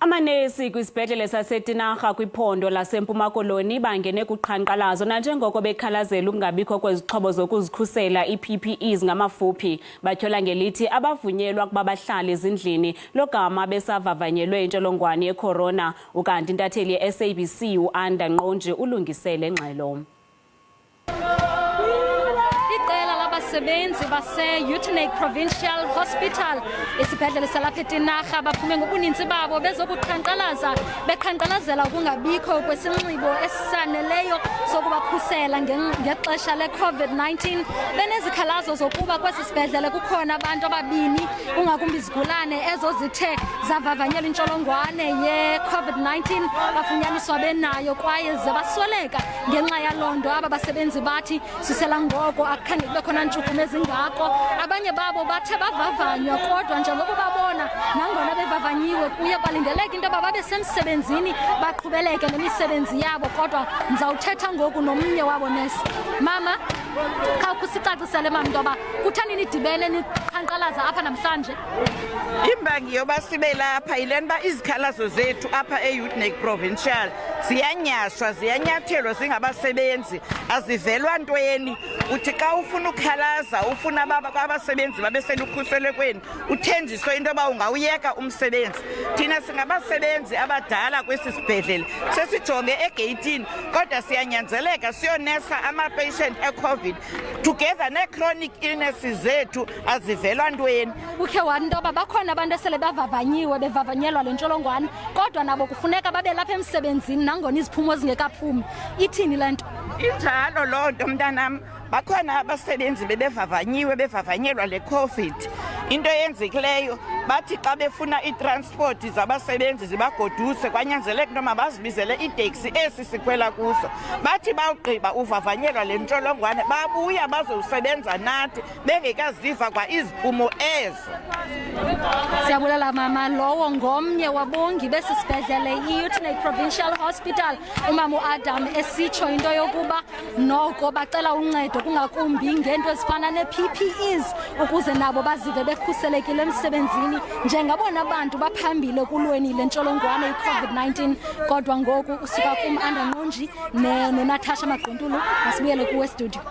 Amanesi kwisibhedlele saseTinarha kwiphondo laseMpuma Koloni bangene kuqhankqalazo nanjengoko bekhalazela ukungabikho kwezixhobo zokuzikhusela iPPEs ngamafuphi. Batyhola ngelithi abavunyelwa ukuba bahlale ezindlini logama besavavanyelwe intsholongwane yecorona. Ukanti intatheli yeSABC uAnda ulungisele ngxelo. Abasebenzi base Provincial Hospital isibhedlele salapha eTinarha baphume ngobuninzi babo bezokuqhankqalaza bekhankqalazela ukungabikho kwesinxibo esisaneleyo sokubakhusela ngexesha le-COVID-19 benezikhalazo zokuba kwesi sibhedlele kukhona abantu ababini kungakumbi izigulane ezo zithe zavavanyelwa intsholongwane ye-COVID-19 bafunyaniswa benayo kwaye zebasweleka ngenxa yaloo nto. Aba basebenzi bathi susela ngoko akukhange kube khona ntshukumo ezingako. Abanye babo bathe bavavanywa kodwa njengoba babona nangona bevavanyiwe kuye kwalindeleka into yoba babe semsebenzini baqhubeleke nemisebenzi yabo. Kodwa ndizawuthetha ngoku nomnye wabo nesi. Mama, khawukhe usicacisele mama into yoba kuthani nidibene niqhankqalaza apha namhlanje? Imbangi yoba sibe lapha yile nto uba izikhalazo zethu apha Provincial ziyanyashwa ziyanyathelwa zingabasebenzi, azivelwa ntweni. Uthi xa ufuna ukhalaza ufuna abasebenzi babe selukhuselekweni uthenjiswe into yoba ungawuyeka umsebenzi. Thina singabasebenzi abadala kwesi sibhedlele sesijonge egeyithini kodwa siyanyanzeleka siyonesa ama-patient e-COVID together ne-chronic illnesses zethu azivelwa ntweni. Ukhe wathi into yoba bakhona abantu esele bavavanyiwe bevavanyelwa le ntsholongwane kodwa nabo kufuneka babe lapha emsebenzini nangona iziphumo zingekaphumi. Ithini le nto? Injalo loo nto mntanam. Bakhona abasebenzi bevavanyelwa le COVID. Into eyenzekileyo bathi xa befuna iitransport zabasebenzi zibagoduse kwanyanzeleka into mabazibizele iteksi esi sikhwela kuso. Bathi bawugqiba uvavanyelwa le ntsholongwane babuya bazowusebenza nathi bengekaziva kwa iziphumo ezo. Siyabulela mama. Lowo ngomnye wabongi besi sibhedlele Provincial Hospital umama uAdam esitsho into yokuba noko bacela uncedo kungakumbi ngento ezifana ne-PPEs ukuze nabo bazive bekhuselekile emsebenzini njengabona abantu baphambile kulweni le ntsholongwane i-COVID-19. Kodwa ngoku usuka kum Uanda noNatasha Magquntulu masibuyele kuwe studio.